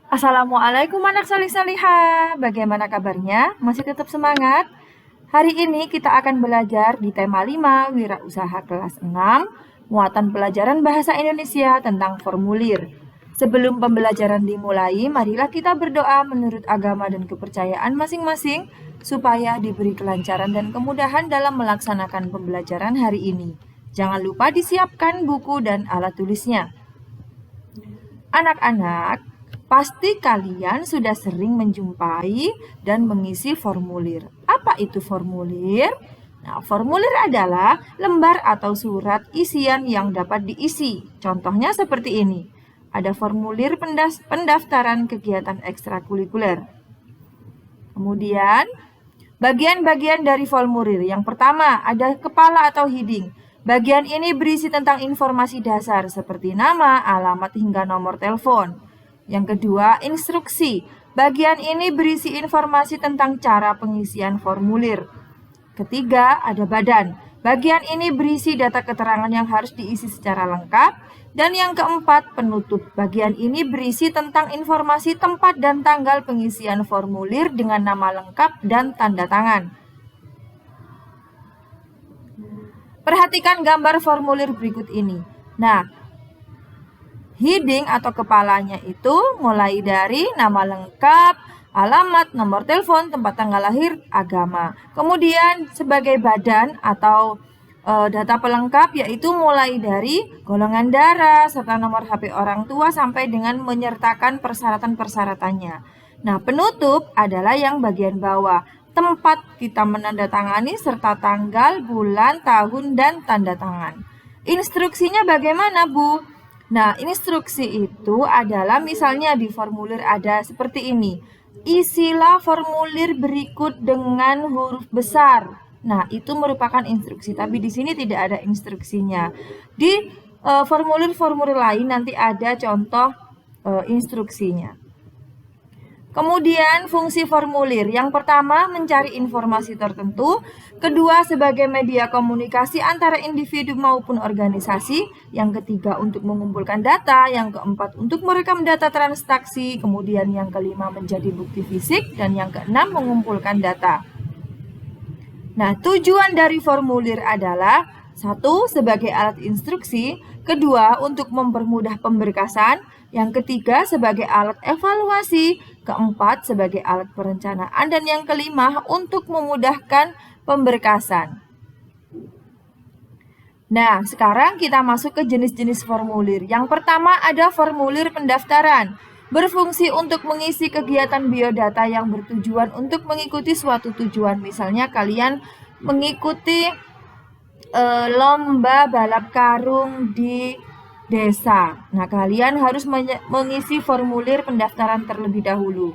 Assalamualaikum anak salih-salihah. Bagaimana kabarnya? Masih tetap semangat? Hari ini kita akan belajar di tema 5 Wirausaha kelas 6, muatan pelajaran bahasa Indonesia tentang formulir. Sebelum pembelajaran dimulai, marilah kita berdoa menurut agama dan kepercayaan masing-masing supaya diberi kelancaran dan kemudahan dalam melaksanakan pembelajaran hari ini. Jangan lupa disiapkan buku dan alat tulisnya. Anak-anak, pasti kalian sudah sering menjumpai dan mengisi formulir. Apa itu formulir? Nah, formulir adalah lembar atau surat isian yang dapat diisi. Contohnya seperti ini. Ada formulir pendaftaran kegiatan ekstrakurikuler. Kemudian, bagian-bagian dari formulir. Yang pertama, ada kepala atau heading. Bagian ini berisi tentang informasi dasar seperti nama, alamat, hingga nomor telepon. Yang kedua, instruksi. Bagian ini berisi informasi tentang cara pengisian formulir. Ketiga, ada badan. Bagian ini berisi data keterangan yang harus diisi secara lengkap. Dan yang keempat, penutup. Bagian ini berisi tentang informasi tempat dan tanggal pengisian formulir dengan nama lengkap dan tanda tangan. Perhatikan gambar formulir berikut ini. Nah, heading atau kepalanya itu mulai dari nama lengkap, alamat, nomor telepon, tempat tanggal lahir, agama. Kemudian sebagai badan atau data pelengkap yaitu mulai dari golongan darah serta nomor HP orang tua sampai dengan menyertakan persyaratan-persyaratannya. Nah, penutup adalah yang bagian bawah, tempat kita menandatangani serta tanggal, bulan, tahun, dan tanda tangan. Instruksinya bagaimana, Bu? Nah, instruksi itu adalah misalnya di formulir ada seperti ini. Isilah formulir berikut dengan huruf besar. Nah, itu merupakan instruksi, tapi di sini tidak ada instruksinya. Di formulir-formulir lain nanti ada contoh instruksinya. Kemudian fungsi formulir. Yang pertama, mencari informasi tertentu. Kedua, sebagai media komunikasi antara individu maupun organisasi. Yang ketiga, untuk mengumpulkan data. Yang keempat, untuk merekam data transaksi. Kemudian yang kelima, menjadi bukti fisik. Dan yang keenam, mengumpulkan data. Nah, tujuan dari formulir adalah satu, sebagai alat instruksi. Kedua, untuk mempermudah pemberkasan. Yang ketiga, sebagai alat evaluasi. Keempat, sebagai alat perencanaan. Dan yang kelima, untuk memudahkan pemberkasan. Nah, sekarang kita masuk ke jenis-jenis formulir. Yang pertama ada formulir pendaftaran. Berfungsi untuk mengisi kegiatan biodata yang bertujuan untuk mengikuti suatu tujuan. Misalnya kalian mengikuti lomba balap karung di desa. Nah, kalian harus mengisi formulir pendaftaran terlebih dahulu.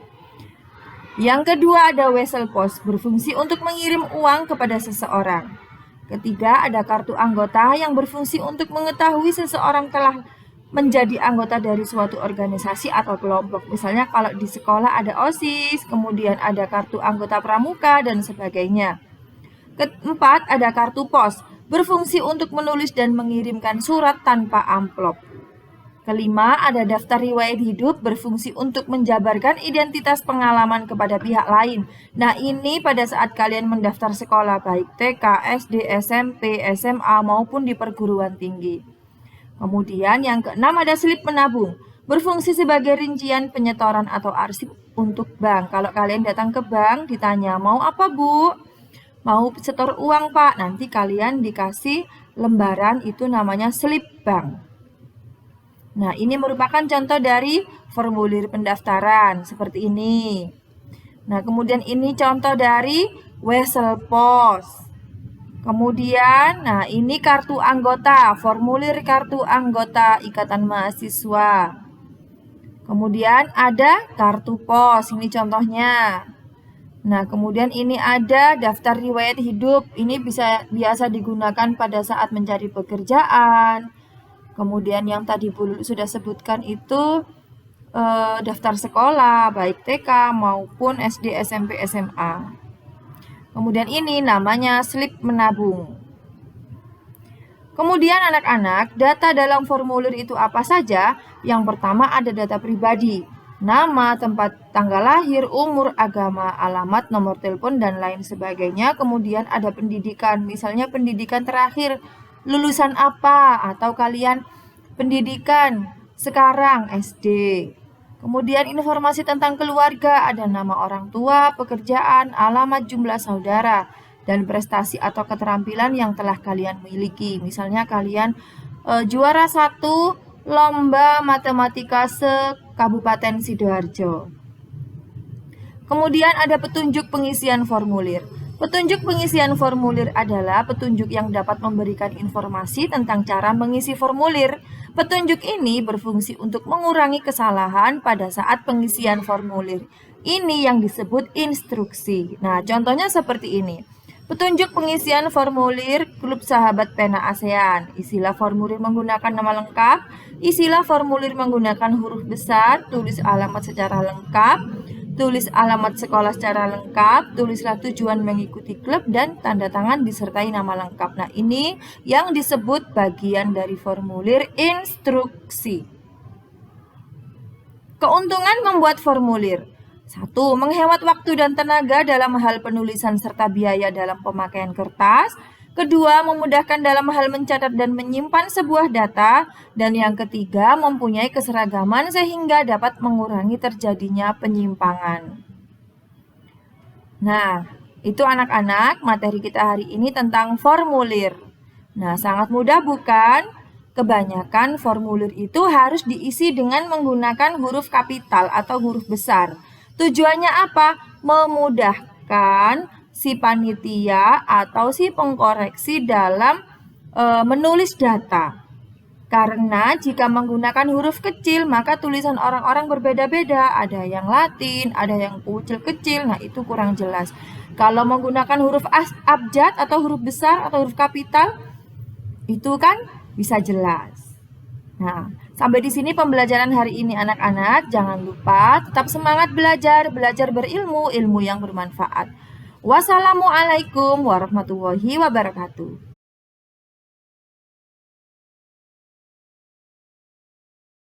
Yang kedua ada wesel pos, berfungsi untuk mengirim uang kepada seseorang. Ketiga ada kartu anggota yang berfungsi untuk mengetahui seseorang telah menjadi anggota dari suatu organisasi atau kelompok. Misalnya kalau di sekolah ada OSIS, kemudian ada kartu anggota pramuka, dan sebagainya. Keempat, ada kartu pos, berfungsi untuk menulis dan mengirimkan surat tanpa amplop. Kelima, ada daftar riwayat hidup, berfungsi untuk menjabarkan identitas pengalaman kepada pihak lain. Nah, ini pada saat kalian mendaftar sekolah, baik TK, SD, SMP, SMA, maupun di perguruan tinggi. Kemudian yang keenam ada slip menabung, berfungsi sebagai rincian penyetoran atau arsip untuk bank. Kalau kalian datang ke bank ditanya, mau apa Bu? Mau setor uang Pak? Nanti kalian dikasih lembaran itu namanya slip bank. Nah, ini merupakan contoh dari formulir pendaftaran seperti ini. Nah, kemudian ini contoh dari wesel pos. Kemudian, nah ini kartu anggota, formulir kartu anggota Ikatan Mahasiswa. Kemudian ada kartu pos, ini contohnya. Nah, kemudian ini ada daftar riwayat hidup, ini biasa digunakan pada saat mencari pekerjaan. Kemudian yang tadi Bu sudah sebutkan itu daftar sekolah, baik TK maupun SD, SMP, SMA. Kemudian ini namanya slip menabung. Kemudian anak-anak, data dalam formulir itu apa saja? Yang pertama ada data pribadi. nama, tempat tanggal lahir, umur, agama, alamat, nomor telepon, dan lain sebagainya. Kemudian ada pendidikan, misalnya pendidikan terakhir, lulusan apa, atau kalian pendidikan sekarang SD. Kemudian informasi tentang keluarga, ada nama orang tua, pekerjaan, alamat, jumlah saudara, dan prestasi atau keterampilan yang telah kalian miliki. Misalnya kalian juara 1 lomba matematika se-Kabupaten Sidoarjo. Kemudian ada petunjuk pengisian formulir. Petunjuk pengisian formulir adalah petunjuk yang dapat memberikan informasi tentang cara mengisi formulir. Petunjuk ini berfungsi untuk mengurangi kesalahan pada saat pengisian formulir. Ini yang disebut instruksi. Nah, contohnya seperti ini. Petunjuk pengisian formulir Klub Sahabat Pena ASEAN. Isilah formulir menggunakan nama lengkap, isilah formulir menggunakan huruf besar, tulis alamat secara lengkap, tulis alamat sekolah secara lengkap, tulislah tujuan mengikuti klub, dan tanda tangan disertai nama lengkap. Nah, ini yang disebut bagian dari formulir instruksi. Keuntungan membuat formulir. 1. Menghemat waktu dan tenaga dalam hal penulisan serta biaya dalam pemakaian kertas. Kedua, memudahkan dalam hal mencatat dan menyimpan sebuah data. Dan yang ketiga, mempunyai keseragaman sehingga dapat mengurangi terjadinya penyimpangan. Nah, itu anak-anak materi kita hari ini tentang formulir. Nah, sangat mudah bukan? Kebanyakan formulir itu harus diisi dengan menggunakan huruf kapital atau huruf besar. Tujuannya apa? Memudahkan si panitia atau si pengkoreksi dalam menulis data. Karena jika menggunakan huruf kecil, maka tulisan orang-orang berbeda-beda. Ada yang Latin, ada yang kecil-kecil. Nah, itu kurang jelas. Kalau menggunakan huruf abjad atau huruf besar atau huruf kapital, itu kan bisa jelas. Nah, sampai di sini pembelajaran hari ini anak-anak. Jangan lupa tetap semangat belajar berilmu, ilmu yang bermanfaat. Wassalamualaikum warahmatullahi wabarakatuh.